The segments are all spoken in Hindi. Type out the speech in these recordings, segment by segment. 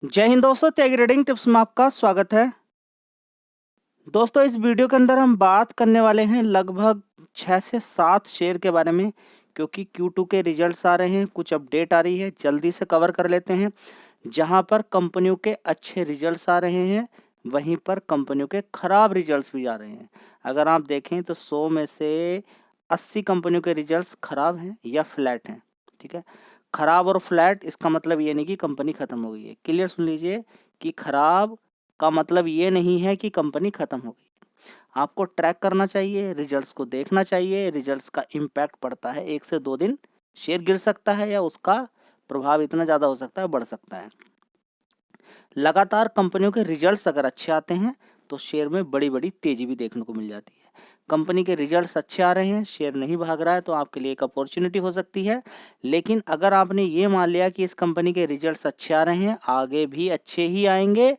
जय हिंद दोस्तों, तेग रीडिंग टिप्स में आपका स्वागत है। दोस्तों, इस वीडियो के अंदर हम बात करने वाले हैं लगभग 6 से 7 शेयर के बारे में, क्योंकि Q2 के रिजल्ट्स आ रहे हैं, कुछ अपडेट आ रही है, जल्दी से कवर कर लेते हैं। जहां पर कंपनियों के अच्छे रिजल्ट्स आ रहे हैं, वहीं पर कंपनियों के खराब रिजल्ट्स भी आ रहे हैं। अगर आप देखें तो 100 में से 80 कंपनियों के रिजल्ट्स खराब हैं या फ्लैट हैं। ठीक है, खराब और फ्लैट इसका मतलब ये नहीं कि कंपनी खत्म हो गई है। क्लियर सुन लीजिए कि खराब का मतलब ये नहीं है कि कंपनी खत्म हो गई। आपको ट्रैक करना चाहिए, रिजल्ट्स को देखना चाहिए। रिजल्ट्स का इम्पैक्ट पड़ता है 1 से 2 दिन, शेयर गिर सकता है या उसका प्रभाव इतना ज़्यादा हो सकता है, बढ़ सकता है। लगातार कंपनियों के रिजल्ट्स अगर अच्छे आते हैं तो शेयर में बड़ी-बड़ी तेजी भी देखने को मिल जाती है। कंपनी के रिजल्ट्स अच्छे आ रहे हैं, शेयर नहीं भाग रहा है, तो आपके लिए एक अपॉर्चुनिटी हो सकती है। लेकिन अगर आपने ये मान लिया कि इस कंपनी के रिजल्ट्स अच्छे आ रहे हैं, आगे भी अच्छे ही आएंगे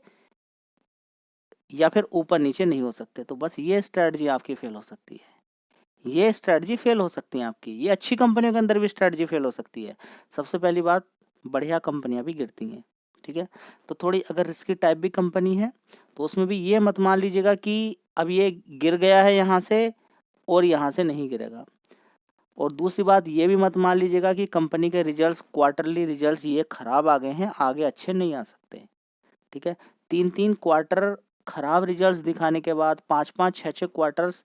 या फिर ऊपर नीचे नहीं हो सकते, तो बस ये स्ट्रेटजी आपकी फेल हो सकती है। ये स्ट्रेटजी फेल हो सकती है आपकी। ये अच्छी कंपनियों के अंदर भी स्ट्रेटजी फेल हो सकती है। सबसे पहली बात, बढ़िया कंपनियां भी गिरती हैं। ठीक है, तो थोड़ी अगर रिस्की टाइप भी कंपनी है तो उसमें भी ये मत मान लीजिएगा कि अब ये गिर गया है यहाँ से और यहाँ से नहीं गिरेगा। और दूसरी बात ये भी मत मान लीजिएगा कि कंपनी के रिजल्ट्स, क्वार्टरली रिजल्ट्स ये खराब आ गए हैं, आगे अच्छे नहीं आ सकते। ठीक है, 3-3 क्वार्टर खराब रिजल्ट्स दिखाने के बाद, 5-5 6-6 क्वार्टर्स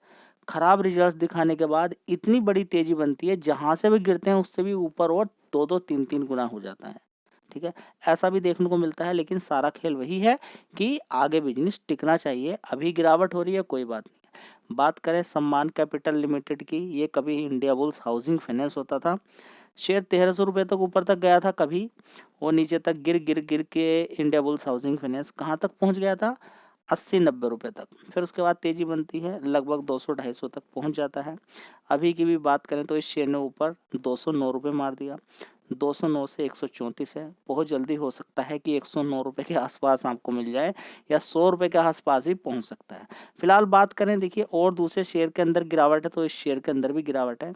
खराब रिजल्ट्स दिखाने के बाद इतनी बड़ी तेजी बनती है, जहां से भी गिरते हैं उससे भी ऊपर और 2-2 3-3 गुना हो जाता है। ठीक है, ऐसा भी देखने को मिलता है। लेकिन सारा खेल वही है कि आगे बिजनेस टिकना चाहिए। अभी गिरावट हो रही है, कोई बात नहीं। बात करें सम्मान कैपिटल लिमिटेड की, ये कभी इंडिया बुल्स हाउसिंग फाइनेंस होता था। शेयर 1300 रुपये तक ऊपर तक गया था कभी, वो नीचे तक गिर के इंडिया बुल्स हाउसिंग फाइनेंस कहाँ तक पहुँच गया था, 80-90 रुपये तक। फिर उसके बाद तेजी बनती है, लगभग 200-250 तक पहुँच जाता है। अभी की भी बात करें तो इस शेयर ने ऊपर 209 रुपये मार दिया। 209 से 134 है। बहुत जल्दी हो सकता है कि 109 रुपये के आसपास आपको मिल जाए या 100 रुपये के आसपास भी पहुंच सकता है। फिलहाल बात करें, देखिए, और दूसरे शेयर के अंदर गिरावट है तो इस शेयर के अंदर भी गिरावट है।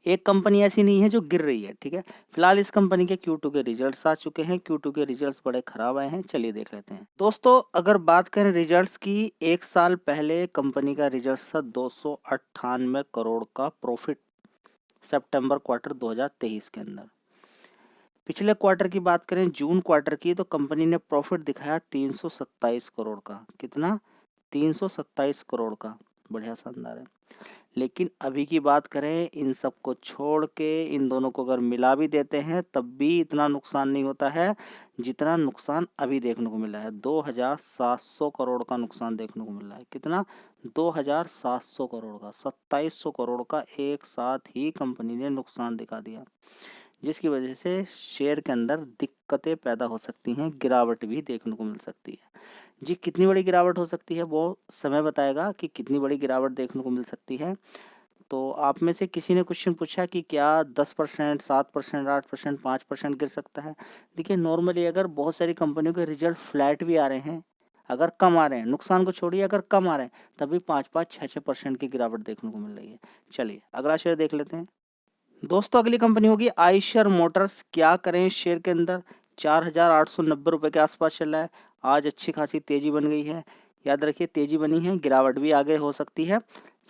एक कंपनी ऐसी नहीं है जो गिर रही है। ठीक है, फिलहाल इस कंपनी के Q2 के रिजल्ट्स आ चुके हैं। Q2 के रिजल्ट्स बड़े खराब आए हैं, चलिए देख लेते हैं। दोस्तों, अगर बात करें रिजल्ट्स की, 1 साल पहले कंपनी का रिजल्ट था 298 करोड़ का प्रॉफिट, सितंबर क्वार्टर 2023 के अंदर। पिछले क्वार्टर की बात करें, जून क्वार्टर की, तो कंपनी ने प्रॉफिट दिखाया 327 करोड़ का। कितना? 327 करोड़ का। बढ़िया, शानदार है। लेकिन अभी की बात करें, इन सब को छोड़ के इन दोनों को अगर मिला भी देते हैं तब भी इतना नुकसान नहीं होता है जितना नुकसान अभी देखने को मिला है। 2700 करोड़ का नुकसान देखने को मिला है। कितना? 2700 करोड़ का, 2700 करोड़ का एक साथ ही कंपनी ने नुकसान दिखा दिया, जिसकी वजह से शेयर के अंदर दिक्कतें पैदा हो सकती हैं, गिरावट भी देखने को मिल सकती है। जी, कितनी बड़ी गिरावट हो सकती है वो समय बताएगा कि कितनी बड़ी गिरावट देखने को मिल सकती है। तो आप में से किसी ने क्वेश्चन पूछा कि क्या 10%, 7%, 8%, 5% गिर सकता है? देखिए, नॉर्मली अगर बहुत सारी कंपनियों के रिजल्ट फ्लैट भी आ रहे हैं, अगर कम आ रहे हैं, नुकसान को छोड़िए, अगर कम आ रहे हैं, तभी 5-5, 6-6% की गिरावट देखने को मिल रही है। चलिए अगला शेयर देख लेते हैं। दोस्तों, अगली कंपनी होगी आइशर मोटर्स। क्या करें शेयर के अंदर? 4,890 रुपये के आसपास चल रहा है। आज अच्छी खासी तेजी बन गई है। याद रखिए, तेजी बनी है, गिरावट भी आगे हो सकती है।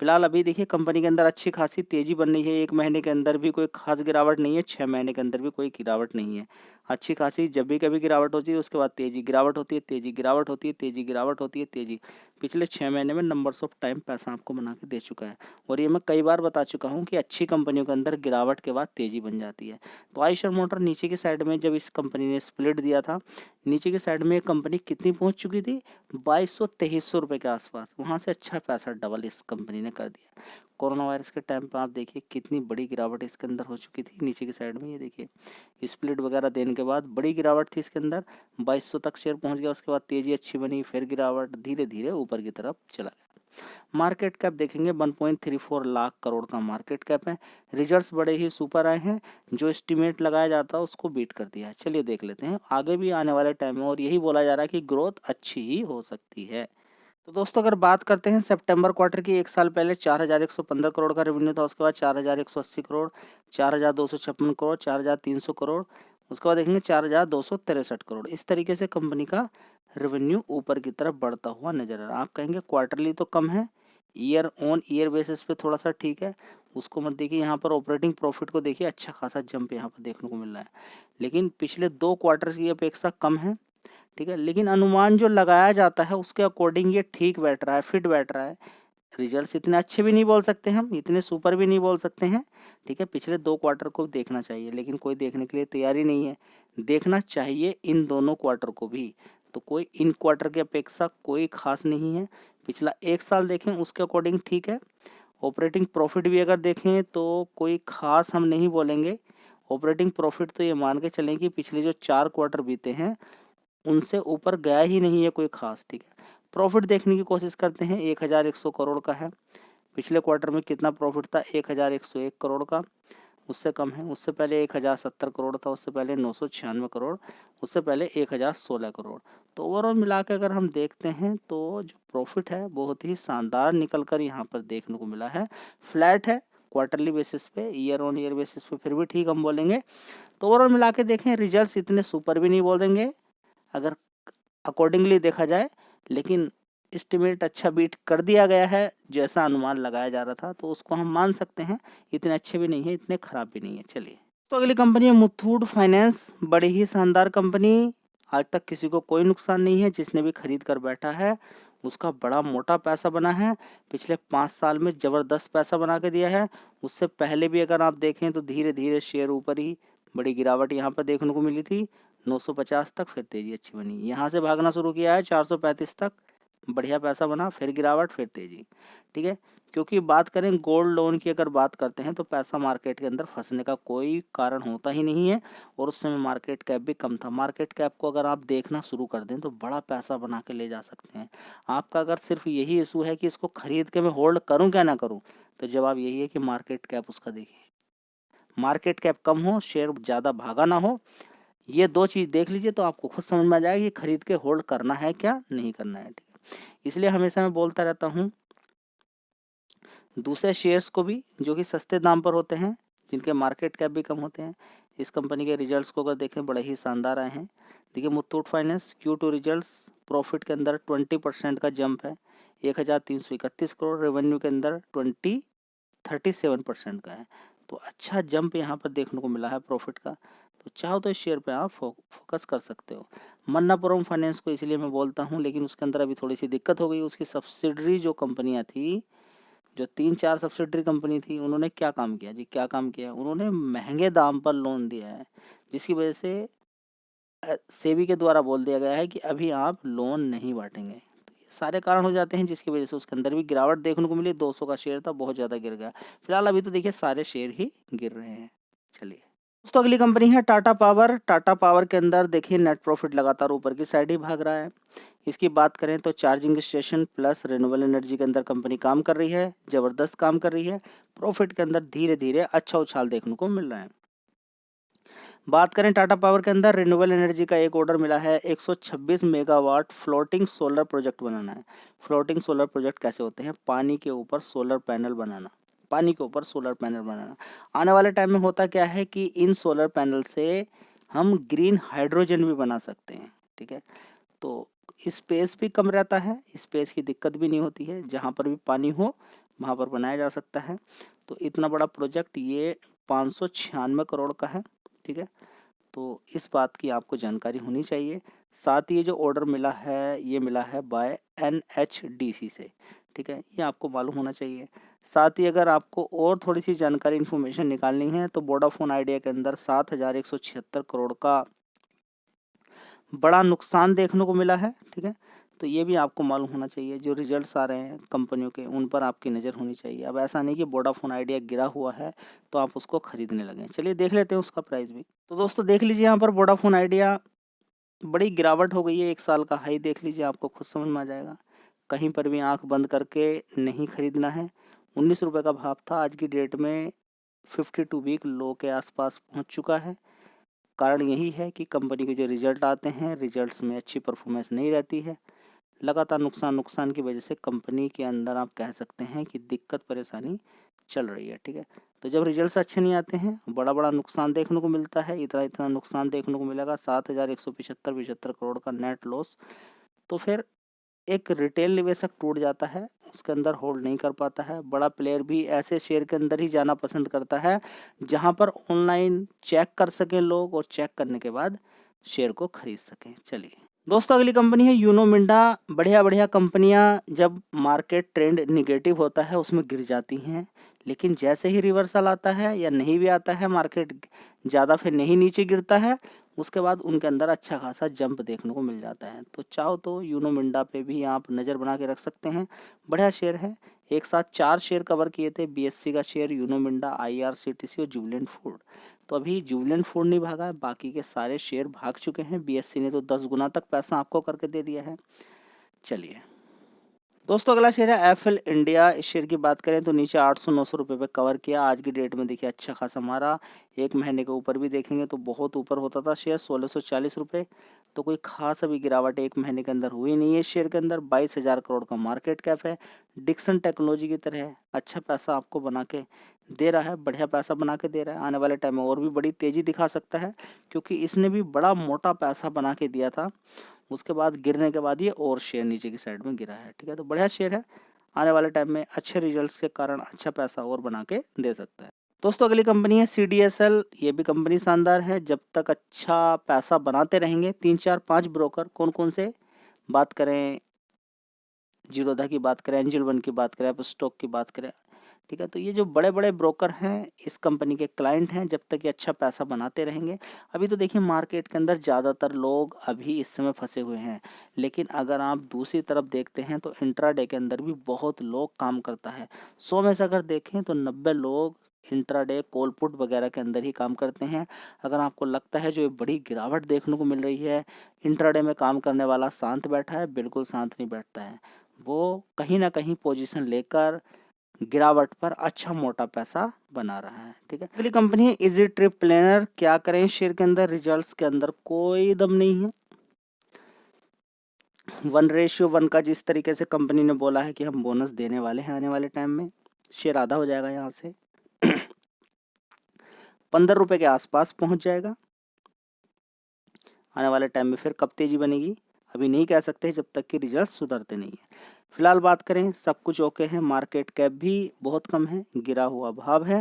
फिलहाल अभी देखिए, कंपनी के अंदर अच्छी खासी तेजी बन रही है। 1 महीने के अंदर भी कोई खास गिरावट नहीं है, 6 महीने के अंदर भी कोई गिरावट नहीं है। अच्छी खासी जब भी कभी गिरावट होती है उसके बाद तेजी, गिरावट होती है, तेजी, गिरावट होती है, तेजी, गिरावट होती है, तेजी। पिछले 6 महीने में नंबर्स ऑफ टाइम पैसा आपको बना के दे चुका है। और ये मैं कई बार बता चुका हूँ कि अच्छी कंपनियों के अंदर गिरावट के बाद तेजी बन जाती है। तो आइशर मोटर नीचे की साइड में, जब इस कंपनी ने स्प्लिट दिया था, नीचे की साइड में कंपनी कितनी पहुंच चुकी थी? 2200-2300 रुपये के आसपास। वहां से अच्छा पैसा डबल इस कंपनी ने कर दिया। कोरोना वायरस के टाइम पर आप देखिए कितनी बड़ी गिरावट इसके अंदर हो चुकी थी। नीचे की साइड में ये देखिए, स्प्लिट वगैरह देने के बाद बड़ी गिरावट थी इसके अंदर, 2200 तक शेयर पहुंच गया। उसके बाद तेजी अच्छी बनी, फिर गिरावट, धीरे धीरे ऊपर की तरफ चला गया। मार्केट कैप देखेंगे, 1.34 लाख करोड़ का मार्केट कैप है। रिजल्ट्स बड़े ही सुपर आए हैं, जो एस्टिमेट लगाया जाता है उसको बीट कर दिया है। चलिए देख लेते हैं आगे भी आने वाले टाइम में, और यही बोला जा रहा है कि ग्रोथ अच्छी ही हो सकती है। तो दोस्तों, अगर बात करते हैं सितंबर क्वार्टर की, 1 साल पहले 4,115 करोड़ का रेवेन्यू था। उसके बाद 4,180 करोड़, 4,256 करोड़, 4,300 करोड़, उसके बाद देखेंगे 4,263 करोड़। इस तरीके से कंपनी का रेवेन्यू ऊपर की तरफ बढ़ता हुआ नजर आ रहा है। आप कहेंगे क्वार्टरली तो कम है, ईयर ऑन ईयर बेसिस पे थोड़ा सा ठीक है, उसको मत देखिए। यहाँ पर ऑपरेटिंग प्रॉफिट को देखिए, अच्छा खासा जंप यहाँ पर देखने को मिल रहा है, लेकिन पिछले 2 क्वार्टर की अपेक्षा कम है, ठीक है। लेकिन अनुमान जो लगाया जाता है उसके अकॉर्डिंग ये ठीक बैठ रहा है, फिट बैठ रहा है। रिजल्ट्स इतने अच्छे भी नहीं बोल सकते हम, इतने सुपर भी नहीं बोल सकते हैं, ठीक है। पिछले 2 क्वार्टर को देखना चाहिए, लेकिन कोई देखने के लिए तैयार ही नहीं है। देखना चाहिए इन दोनों क्वार्टर को भी, तो कोई इन क्वार्टर की अपेक्षा कोई खास नहीं है। पिछला 1 साल देखें उसके अकॉर्डिंग ठीक है। ऑपरेटिंग प्रॉफिट भी अगर देखें तो कोई खास हम नहीं बोलेंगे। ऑपरेटिंग प्रॉफिट तो ये मान के चलें कि पिछले जो 4 क्वार्टर बीते हैं उनसे ऊपर गया ही नहीं है कोई खास, ठीक है। प्रॉफिट देखने की कोशिश करते हैं, 1100 करोड़ का है। पिछले क्वार्टर में कितना प्रॉफिट था, 1101 करोड़ का, उससे कम है। उससे पहले 1070 करोड़ था, उससे पहले 996 करोड़, उससे पहले 1016 करोड़। तो ओवरऑल मिला के अगर हम देखते हैं तो जो प्रॉफिट है बहुत ही शानदार निकल कर यहाँ पर देखने को मिला है। फ्लैट है क्वार्टरली बेसिस पे, ईयर ऑन ईयर बेसिस पे फिर भी ठीक हम बोलेंगे। तो ओवरऑल मिला के देखें, रिजल्ट्स इतने सुपर भी नहीं बोल देंगे अगर अकॉर्डिंगली देखा जाए, लेकिन एस्टिमेट अच्छा बीट कर दिया गया है, जैसा अनुमान लगाया जा रहा था तो उसको हम मान सकते हैं। इतने अच्छे भी नहीं है, इतने खराब भी नहीं है। चलिए, तो अगली कंपनी है मुथूट फाइनेंस। बड़ी ही शानदार कंपनी, आज तक किसी को कोई नुकसान नहीं है। जिसने भी खरीद कर बैठा है उसका बड़ा मोटा पैसा बना है। पिछले 5 साल में जबरदस्त पैसा बना के दिया है। उससे पहले भी अगर आप देखें तो धीरे धीरे शेयर ऊपर ही, बड़ी गिरावट यहाँ पर देखने को मिली थी 950 तक, फिर तेजी अच्छी बनी, यहाँ से भागना शुरू किया है 435 तक, बढ़िया पैसा बना, फिर गिरावट, फिर तेजी, ठीक है। क्योंकि बात करें गोल्ड लोन की, अगर बात करते हैं तो पैसा मार्केट के अंदर फंसने का कोई कारण होता ही नहीं है, और उस समय मार्केट कैप भी कम था। मार्केट कैप को अगर आप देखना शुरू कर दें तो बड़ा पैसा बना के ले जा सकते हैं। आपका अगर सिर्फ यही इशू है कि इसको खरीद के मैं होल्ड करूं क्या ना करूं, तो जवाब यही है कि मार्केट कैप उसका देखिए, मार्केट कैप कम हो, शेयर ज़्यादा भागा ना हो, ये 2 चीज़ देख लीजिए तो आपको खुद समझ में आ जाएगा कि खरीद के होल्ड करना है क्या नहीं करना है, ठीक है। इसलिए हमेशा मैं बोलता रहता हूँ दूसरे शेयर्स को भी जो कि सस्ते दाम पर होते हैं, जिनके मार्केट कैप भी कम होते हैं। इस कंपनी के रिजल्ट्स को अगर देखें बड़े ही शानदार आए हैं। देखिए Muthoot finance Q2 results, profit के अंदर 20% का जंप है, 1331 करोड़, रेवेन्यू के अंदर 37% का है। तो अच्छा जंप यहाँ पर देखने को मिला है प्रॉफिट का। तो चाहो तो इस शेयर पे आप फोकस कर सकते हो। मन्नापुरम फाइनेंस को इसलिए मैं बोलता हूँ, लेकिन उसके अंदर अभी थोड़ी सी दिक्कत हो गई। उसकी सब्सिडरी जो कंपनियाँ थी, जो 3-4 सब्सिडरी कंपनी थी, उन्होंने क्या काम किया जी, क्या काम किया, उन्होंने महंगे दाम पर लोन दिया है, जिसकी वजह से सेबी के द्वारा बोल दिया गया है कि अभी आप लोन नहीं बांटेंगे। तो ये सारे कारण हो जाते हैं जिसकी वजह से उसके अंदर भी गिरावट देखने को मिली। 200 का शेयर था, बहुत ज़्यादा गिर गया। फिलहाल अभी तो देखिए सारे शेयर ही गिर रहे हैं। चलिए दोस्तों, अगली कंपनी है टाटा पावर। टाटा पावर के अंदर देखिए नेट प्रॉफिट लगातार ऊपर की साइड ही भाग रहा है। इसकी बात करें तो charging station plus renewable energy के अंदर कंपनी काम कर रही है, ज़बरदस्त काम कर रही है। प्रॉफिट के अंदर धीरे धीरे अच्छा उछाल देखने को मिल रहा है। बात करें टाटा पावर के अंदर, रिन्यूएबल एनर्जी का एक ऑर्डर मिला है, 126 मेगावाट फ्लोटिंग सोलर प्रोजेक्ट बनाना है। फ्लोटिंग सोलर प्रोजेक्ट कैसे होते हैं, पानी के ऊपर सोलर पैनल बनाना, पानी के ऊपर सोलर पैनल बनाना। आने वाले टाइम में होता क्या है कि इन सोलर पैनल से हम ग्रीन हाइड्रोजन भी बना सकते हैं, ठीक है। तो स्पेस भी कम रहता है, स्पेस की दिक्कत भी नहीं होती है, जहाँ पर भी पानी हो वहाँ पर बनाया जा सकता है। तो इतना बड़ा प्रोजेक्ट ये 596 करोड़ का है, ठीक है। तो इस बात की आपको जानकारी होनी चाहिए। साथ ही ये जो ऑर्डर मिला है ये मिला है बाय NHDC से, ठीक है, ये आपको मालूम होना चाहिए। साथ ही अगर आपको और थोड़ी सी जानकारी इन्फॉर्मेशन निकालनी है तो वोडाफोन आइडिया के अंदर 7,176 करोड़ का बड़ा नुकसान देखने को मिला है, ठीक है। तो ये भी आपको मालूम होना चाहिए। जो रिजल्ट्स आ रहे हैं कंपनियों के, उन पर आपकी नज़र होनी चाहिए। अब ऐसा नहीं कि वोडाफोन आइडिया गिरा हुआ है तो आप उसको खरीदने लगें। चलिए देख लेते हैं उसका प्राइस भी। तो दोस्तों देख लीजिए, यहाँ पर वोडाफोन आइडिया बड़ी गिरावट हो गई है। 1 साल का हाई देख लीजिए, आपको खुद समझ में आ जाएगा। कहीं पर भी आंख बंद करके नहीं खरीदना है। 19 रुपये का भाव था, आज की डेट में 52 वीक लो के आसपास पहुंच चुका है। कारण यही है कि कंपनी के जो रिजल्ट आते हैं, रिजल्ट्स में अच्छी परफॉर्मेंस नहीं रहती है। लगातार नुकसान की वजह से कंपनी के अंदर आप कह सकते हैं कि दिक्कत परेशानी चल रही है, ठीक है। तो जब रिजल्ट्स अच्छे नहीं आते हैं, बड़ा नुकसान देखने को मिलता है, इतना नुकसान देखने को मिलेगा, 7,175 करोड़ का नेट लॉस। तो फिर एक रिटेल निवेशक टूट जाता है, उसके अंदर होल्ड नहीं कर पाता है। बड़ा प्लेयर भी ऐसे शेयर के अंदर ही जाना पसंद करता है जहां पर ऑनलाइन चेक कर सकें लोग, और चेक करने के बाद शेयर को खरीद सकें। चलिए दोस्तों, अगली कंपनी है यूनो मिंडा। बढ़िया कंपनियां जब मार्केट ट्रेंड निगेटिव होता है उसमें गिर जाती हैं, लेकिन जैसे ही रिवर्सल आता है या नहीं भी आता है, मार्केट ज़्यादा फिर नहीं नीचे गिरता है, उसके बाद उनके अंदर अच्छा खासा जंप देखने को मिल जाता है। तो चाहो तो यूनो मिंडा पे भी आप नज़र बना के रख सकते हैं। बढ़िया शेयर है। एक साथ 4 शेयर कवर किए थे, बीएससी का शेयर, यूनो मिंडा, आईआरसीटीसी और जुबिलेंट फूड। तो अभी जुबिलेंट फूड नहीं भागा है, बाकी के सारे शेयर भाग चुके हैं। बीएससी ने तो 10 गुना तक पैसा आपको करके दे दिया है। चलिए दोस्तों, अगला शेयर है एफएल इंडिया। इस शेयर की बात करें तो नीचे 800-900 रुपये पे कवर किया। आज की डेट में देखिए अच्छा खासा मारा। एक महीने के ऊपर भी देखेंगे तो बहुत ऊपर होता था शेयर, 1640 रुपये। तो कोई खास अभी गिरावट एक महीने के अंदर हुई नहीं है शेयर के अंदर। 22,000 करोड़ का मार्केट कैप है। डिक्सन टेक्नोलॉजी की तरह अच्छा पैसा आपको बना के दे रहा है, बढ़िया पैसा बना के दे रहा है। आने वाले टाइम में और भी बड़ी तेज़ी दिखा सकता है, क्योंकि इसने भी बड़ा मोटा पैसा बना के दिया था। उसके बाद गिरने के बाद ये और शेयर नीचे की साइड में गिरा है, ठीक है। तो बढ़िया शेयर है, आने वाले टाइम में अच्छे रिजल्ट्स के कारण अच्छा पैसा और बना के दे सकता है। दोस्तों, अगली कंपनी है सीडीएसएल। ये भी कंपनी शानदार है। जब तक अच्छा पैसा बनाते रहेंगे 3-4-5 ब्रोकर, कौन कौन से बात करें, जीरोधा की बात करें, एंजल वन की बात करें, आप स्टॉक की बात करें, ठीक है। तो ये जो बड़े बड़े ब्रोकर हैं इस कंपनी के क्लाइंट हैं, जब तक ये अच्छा पैसा बनाते रहेंगे। अभी तो देखिए मार्केट के अंदर ज़्यादातर लोग अभी इस समय फंसे हुए हैं, लेकिन अगर आप दूसरी तरफ देखते हैं तो इंट्राडे के अंदर भी बहुत लोग काम करता है। 100 में से अगर देखें तो 90 लोग इंट्राडे कॉल पुट वगैरह के अंदर ही काम करते हैं। अगर आपको लगता है जो ये बड़ी गिरावट देखने को मिल रही है, इंट्राडे में काम करने वाला शांत बैठा है, बिल्कुल शांत नहीं बैठता है। वो कहीं ना कहीं पोजीशन लेकर गिरावट पर अच्छा मोटा पैसा बना रहा है, ठीक है। अगली कंपनी है इजी ट्रिप प्लानर। क्या करें शेयर के अंदर, रिजल्ट्स के अंदर कोई दम नहीं है। 1:1 का जिस तरीके से कंपनी ने बोला है कि हम बोनस देने वाले हैं आने वाले टाइम में, शेयर आधा हो जाएगा यहाँ से 15 रुपए के आसपास पहुंच जाएगा। आने वाले टाइम में फिर कब तेजी बनेगी अभी नहीं कह सकते जब तक कि रिजल्ट सुधरते नहीं है। फिलहाल बात करें, सब कुछ ओके है। मार्केट कैप भी बहुत कम है, गिरा हुआ भाव है।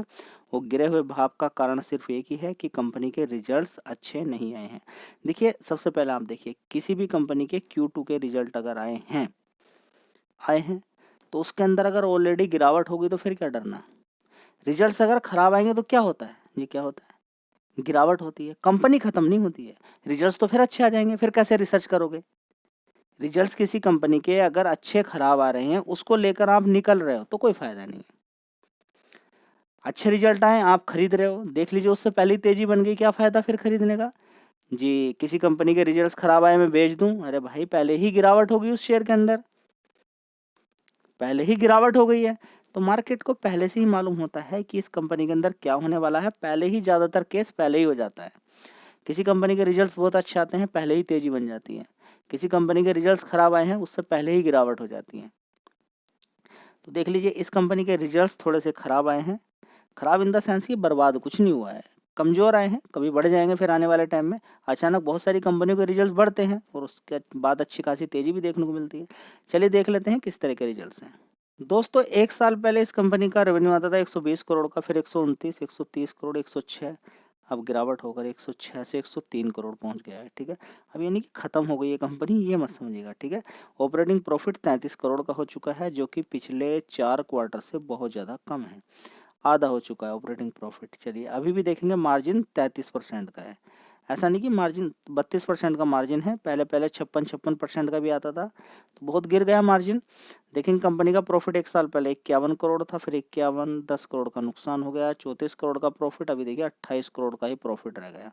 वो गिरे हुए भाव का कारण सिर्फ एक ही है कि कंपनी के रिजल्ट्स अच्छे नहीं आए हैं। देखिए सबसे पहले आप देखिए, किसी भी कंपनी के Q2 के रिजल्ट अगर आए हैं तो उसके अंदर अगर ऑलरेडी गिरावट होगी तो फिर क्या डरना। रिजल्ट्स अगर खराब आएंगे तो क्या होता है, ये क्या होता है, गिरावट होती है, कंपनी खत्म नहीं होती है। रिजल्ट्स तो फिर अच्छे आ जाएंगे, फिर कैसे रिसर्च करोगे। रिजल्ट्स किसी कंपनी के अगर अच्छे खराब आ रहे हैं उसको लेकर आप निकल रहे हो तो कोई फायदा नहीं है। अच्छे रिजल्ट आए आप खरीद रहे हो, देख लीजिए उससे पहले तेजी बन गई, क्या फायदा फिर खरीदने का जी। किसी कंपनी के रिजल्ट्स खराब आए मैं बेच दूं, अरे भाई पहले ही गिरावट होगी उस शेयर के अंदर, पहले ही गिरावट हो गई है। तो मार्केट को पहले से ही मालूम होता है कि इस कंपनी के अंदर क्या होने वाला है, पहले ही ज्यादातर केस पहले ही हो जाता है। किसी कंपनी के रिजल्ट्स बहुत अच्छे आते हैं, पहले ही तेजी बन जाती है। किसी कंपनी के रिजल्ट्स खराब आए हैं उससे पहले ही गिरावट हो जाती है। तो देख लीजिए इस कंपनी के रिजल्ट्स थोड़े से खराब आए हैं। खराब इन द सेंस कि बर्बाद कुछ नहीं हुआ है, कमज़ोर आए हैं, कभी बढ़ जाएंगे फिर आने वाले टाइम में। अचानक बहुत सारी कंपनियों के रिजल्ट बढ़ते हैं और उसके बाद अच्छी खासी तेज़ी भी देखने को मिलती है। चलिए देख लेते हैं किस तरह के रिजल्ट्स हैं। दोस्तों 1 साल पहले इस कंपनी का रेवेन्यू आता था 120 करोड़ का, फिर 129, 130 करोड़, 106, अब गिरावट होकर 106 से 103 करोड़ पहुंच गया है, ठीक है। अब यानी कि खत्म हो गई है कंपनी, ये मत समझिएगा, ठीक है। ऑपरेटिंग प्रॉफिट 33 करोड़ का हो चुका है, जो कि पिछले 4 क्वार्टर से बहुत ज़्यादा कम है, आधा हो चुका है ऑपरेटिंग प्रॉफिट। चलिए अभी भी देखेंगे मार्जिन 33% का है, ऐसा नहीं कि मार्जिन 32% का मार्जिन है, पहले 56% का भी आता था, तो बहुत गिर गया मार्जिन। लेकिन कंपनी का प्रॉफिट 1 साल पहले 51 करोड़ था, फिर 51, 10 करोड़ का नुकसान हो गया, 34 करोड़ का प्रॉफिट, अभी देखिए 28 करोड़ का ही प्रॉफिट रह गया।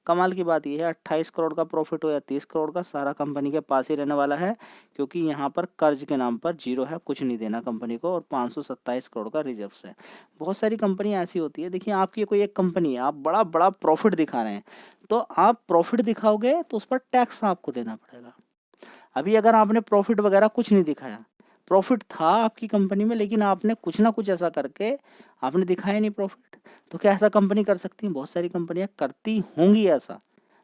कमाल की बात यह है 28 करोड़ का प्रॉफिट हो या 30 करोड़ का, सारा कंपनी के पास ही रहने वाला है, क्योंकि यहाँ पर कर्ज के नाम पर जीरो है, कुछ नहीं देना कंपनी को, और 527 करोड़ का रिजर्व है। बहुत सारी कंपनियाँ ऐसी होती है, देखिए आपकी कोई एक कंपनी है, आप बड़ा बड़ा प्रॉफिट दिखा रहे हैं, तो आप प्रॉफिट दिखाओगे तो उस पर टैक्स आपको देना पड़ेगा। अभी अगर आपने प्रॉफिट वगैरह कुछ नहीं दिखाया, प्रॉफिट था आपकी कंपनी में, लेकिन आपने कुछ ना कुछ ऐसा करके आपने दिखाया नहीं प्रॉफिट। तो क्या ऐसा कंपनी कर सकती है? बहुत सारी कंपनियां करती होंगी ऐसा,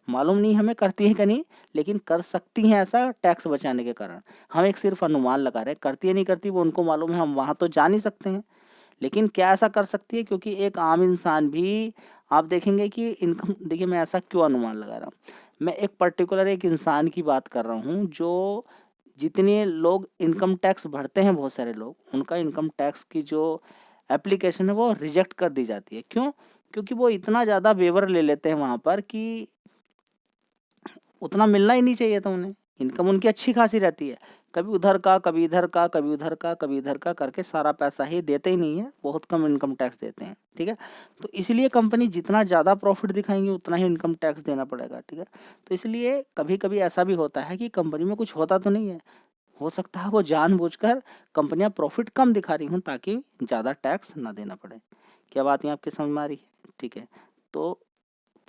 मालूम नहीं हमें करती है कि नहीं, लेकिन कर सकती हैं ऐसा टैक्स बचाने के कारण। हम एक सिर्फ अनुमान लगा रहे हैं, करती है नहीं करती वो उनको मालूम है, हम वहाँ तो जा नहीं सकते हैं। लेकिन क्या ऐसा कर सकती है? क्योंकि एक आम इंसान भी आप देखेंगे कि इनकम, देखिए मैं ऐसा क्यों अनुमान लगा रहा हूँ, मैं एक पर्टिकुलर एक इंसान की बात कर रहा हूँ जो, जितने लोग इनकम टैक्स भरते हैं, बहुत सारे लोग, उनका इनकम टैक्स की जो एप्लीकेशन है वो रिजेक्ट कर दी जाती है। क्यों? क्योंकि वो इतना ज़्यादा वेवर ले लेते हैं वहाँ पर कि उतना मिलना ही नहीं चाहिए था उन्हें। इनकम उनकी अच्छी खासी रहती है, कभी उधर का, कभी इधर का, कभी उधर का, कभी इधर का करके सारा पैसा ही देते ही नहीं है, बहुत कम इनकम टैक्स देते हैं। ठीक है, तो इसलिए कंपनी जितना ज़्यादा प्रॉफिट दिखाएंगी उतना ही इनकम टैक्स देना पड़ेगा। ठीक है, तो इसलिए कभी कभी ऐसा भी होता है कि कंपनी में कुछ होता तो नहीं है, हो सकता है वो जानबूझकर कंपनियां प्रॉफिट कम दिखा रही हों ताकि ज़्यादा टैक्स ना देना पड़े। क्या बात है आपकी समझ में आ रही है? ठीक है, तो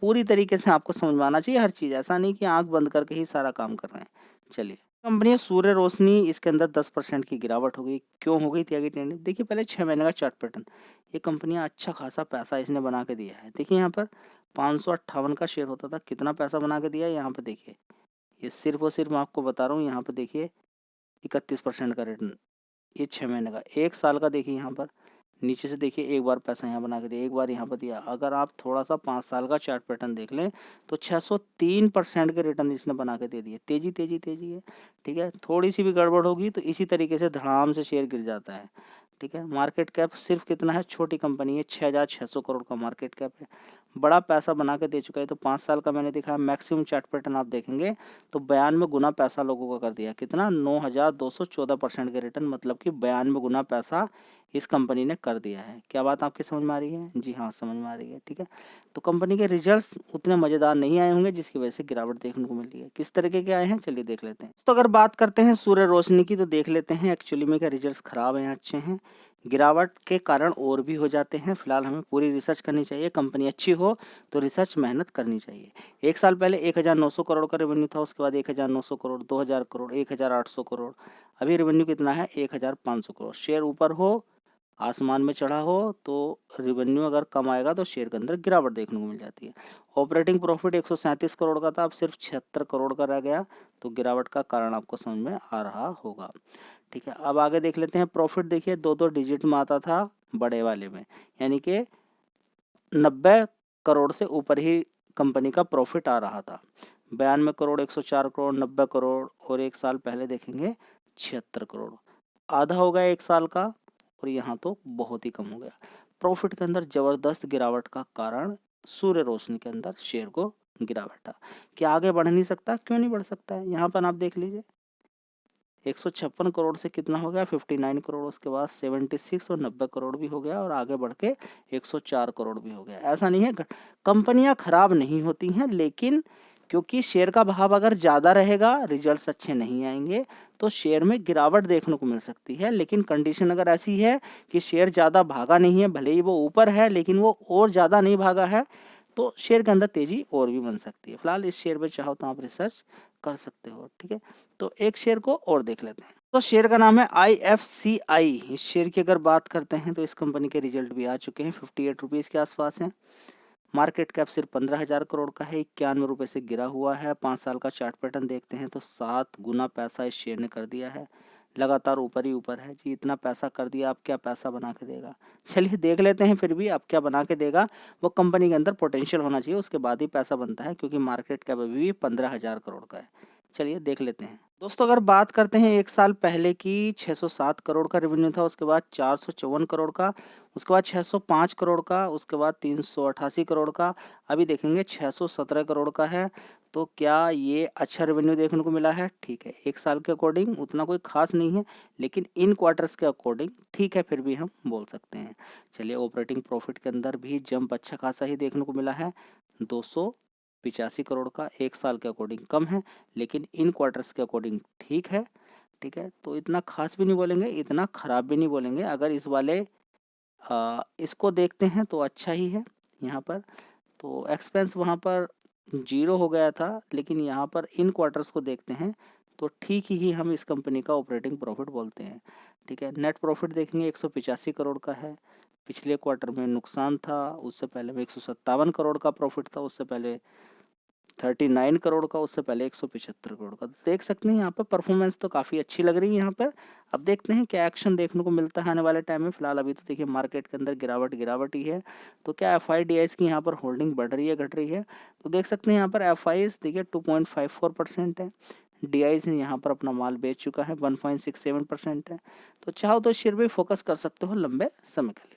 पूरी तरीके से आपको समझ में आना चाहिए हर चीज़, ऐसा नहीं कि आँख बंद करके ही सारा काम कर रहे हैं। चलिए, कंपनी सूर्य रोशनी, इसके अंदर 10% की गिरावट हो गई। क्यों हो गई थी आगे ट्रेंडिंग? देखिए पहले 6 महीने का चार्ट पैटर्न, ये कंपनियाँ अच्छा खासा पैसा इसने बना के दिया है। देखिए यहाँ पर 558 का शेयर होता था, कितना पैसा बना के दिया है यहाँ पे देखिए। ये सिर्फ और सिर्फ मैं आपको बता रहा हूँ, यहाँ पे देखिए 31% का रिटर्न, ये 6 महीने का। 1 साल का देखिए यहाँ पर, नीचे से देखिए एक बार पैसा यहाँ बना के दिया, एक बार यहाँ पर दिया। अगर आप थोड़ा सा 5 साल का चार्ट पैटर्न देख लें तो 603% के रिटर्न इसने बना के दे दिए। तेजी तेजी तेजी है। ठीक है, थोड़ी सी भी गड़बड़ होगी तो इसी तरीके से धड़ाम से शेयर गिर जाता है। ठीक है, मार्केट कैप सिर्फ कितना है, छोटी कंपनी है, 6,600 करोड़ का मार्केट कैप है, बड़ा पैसा बना के दे चुका है। तो 5 साल का मैंने दिखाया, मैक्सिमम चार्ट पैटर्न आप देखेंगे तो 92 गुना पैसा लोगों का कर दिया। कितना? 9,214% के रिटर्न, मतलब कि 92 गुना पैसा इस कंपनी ने कर दिया है। क्या बात आपकी समझ में आ रही है? जी हाँ, समझ में आ रही है। ठीक है, तो कंपनी के रिजल्ट्स उतने मज़ेदार नहीं आए होंगे जिसकी वजह से गिरावट देखने को मिल रही है। किस तरीके के आए हैं चलिए देख लेते हैं। तो अगर बात करते हैं सूर्य रोशनी की तो देख लेते हैं एक्चुअली में क्या रिजल्ट्स खराब हैं अच्छे हैं। गिरावट के कारण और भी हो जाते हैं। फिलहाल हमें पूरी रिसर्च करनी चाहिए, कंपनी अच्छी हो तो रिसर्च मेहनत करनी चाहिए। 1 साल पहले 1900 करोड़ का रेवेन्यू था, उसके बाद 1900 करोड़, 2000 करोड़, 1800 करोड़, अभी रेवेन्यू कितना है? 1500 करोड़। शेयर ऊपर हो, आसमान में चढ़ा हो तो रेवेन्यू अगर कम आएगा तो शेयर के अंदर गिरावट देखने को मिल जाती है। ऑपरेटिंग प्रॉफिट 137 करोड़ का था, अब सिर्फ 76 करोड़ का रह गया, तो गिरावट का कारण आपको समझ में आ रहा होगा। ठीक है, अब आगे देख लेते हैं। प्रॉफिट देखिए 2-2 डिजिट में आता था बड़े वाले में, यानी कि 90 करोड़ से ऊपर ही कंपनी का प्रॉफिट आ रहा था। 92 करोड़, 104 करोड़, 90 करोड़, और 1 साल पहले देखेंगे 76 करोड़, आधा हो गया 1 साल का, और यहाँ तो बहुत ही कम हो गया। प्रॉफिट के अंदर जबरदस्त गिरावट का कारण सूर्य रोशनी के अंदर शेयर को गिरावट था। क्या आगे बढ़ नहीं सकता? क्यों नहीं बढ़ सकता है? यहाँ पर आप देख लीजिए 156 करोड़ से कितना हो गया? 59 करोड़, उसके बाद 76 और 90 करोड़ भी हो गया, और आगे बढ़ के 104 करोड़ भी हो गया। ऐसा नहीं है, कंपनियां खराब नहीं होती हैं, लेकिन क्योंकि शेयर का भाव अगर ज़्यादा रहेगा, रिजल्ट्स अच्छे नहीं आएंगे, तो शेयर में गिरावट देखने को मिल सकती है। लेकिन कंडीशन अगर ऐसी है कि शेयर ज़्यादा भागा नहीं है, भले ही वो ऊपर है लेकिन वो और ज़्यादा नहीं भागा है, तो शेयर के अंदर तेजी और भी बन सकती है। फिलहाल इस शेयर पे चाहो तो आप रिसर्च कर सकते हो। ठीक है, तो एक शेयर को और देख लेते हैं। तो शेयर का नाम है IFCI। इस शेयर की अगर बात करते हैं तो इस कंपनी के रिजल्ट भी आ चुके हैं, 58 रुपीज़ के आसपास हैं। मार्केट कैप सिर्फ 15,000 करोड़ का है, 91 रुपये से गिरा हुआ है। 5 साल का चार्ट पैटर्न देखते हैं तो 7 गुना पैसा इस शेयर ने कर दिया है, लगातार ऊपर ही ऊपर है। जी इतना पैसा कर दिया, अब क्या पैसा बना के देगा? चलिए देख लेते हैं, फिर भी अब क्या बना के देगा। वो कंपनी के अंदर पोटेंशियल होना चाहिए, उसके बाद ही पैसा बनता है, क्योंकि मार्केट कैप अभी भी 15,000 करोड़ का है। चलिए देख लेते हैं। दोस्तों अगर बात करते हैं 1 साल पहले की, 607 करोड़ का रेवेन्यू था, उसके बाद 454 करोड़ का, उसके बाद 605 करोड़ का, उसके बाद 388 करोड़ का, अभी देखेंगे 617 करोड़ का है। तो क्या ये अच्छा रेवेन्यू देखने को मिला है? ठीक है, 1 साल के अकॉर्डिंग उतना कोई खास नहीं है, लेकिन इन क्वार्टर्स के अकॉर्डिंग ठीक है, फिर भी हम बोल सकते हैं। चलिए, ऑपरेटिंग प्रॉफिट के अंदर भी जंप अच्छा खासा ही देखने को मिला है, 285 करोड़ का। 1 साल के अकॉर्डिंग कम है, लेकिन इन क्वार्टर्स के अकॉर्डिंग ठीक है। ठीक है, तो इतना खास भी नहीं बोलेंगे, इतना खराब भी नहीं बोलेंगे। अगर इस वाले इसको देखते हैं तो अच्छा ही है। यहाँ पर तो एक्सपेंस वहाँ पर ज़ीरो हो गया था, लेकिन यहाँ पर इन क्वार्टर्स को देखते हैं तो ठीक ही हम इस कंपनी का ऑपरेटिंग प्रॉफिट बोलते हैं। ठीक है, नेट प्रॉफिट देखेंगे 185 करोड़ का है। पिछले क्वार्टर में नुकसान था, उससे पहले में 157 करोड़ का प्रॉफिट था, उससे पहले 39 करोड़ का, उससे पहले 175 करोड़ का। देख सकते हैं यहाँ पर परफॉर्मेंस तो काफ़ी अच्छी लग रही है यहाँ पर। अब देखते हैं क्या एक्शन देखने को मिलता है आने वाले टाइम में। फिलहाल अभी तो देखिए मार्केट के अंदर गिरावट ही है। तो क्या एफआईडीआईज की यहाँ पर होल्डिंग बढ़ रही है, घट रही है? तो देख सकते हैं यहाँ पर एफआईज देखिए 2.54% है। डीआईज ने यहाँ पर अपना माल बेच चुका है, 1.67% है। तो चाहो तो शेयर पे फोकस कर सकते हो लंबे समय के लिए।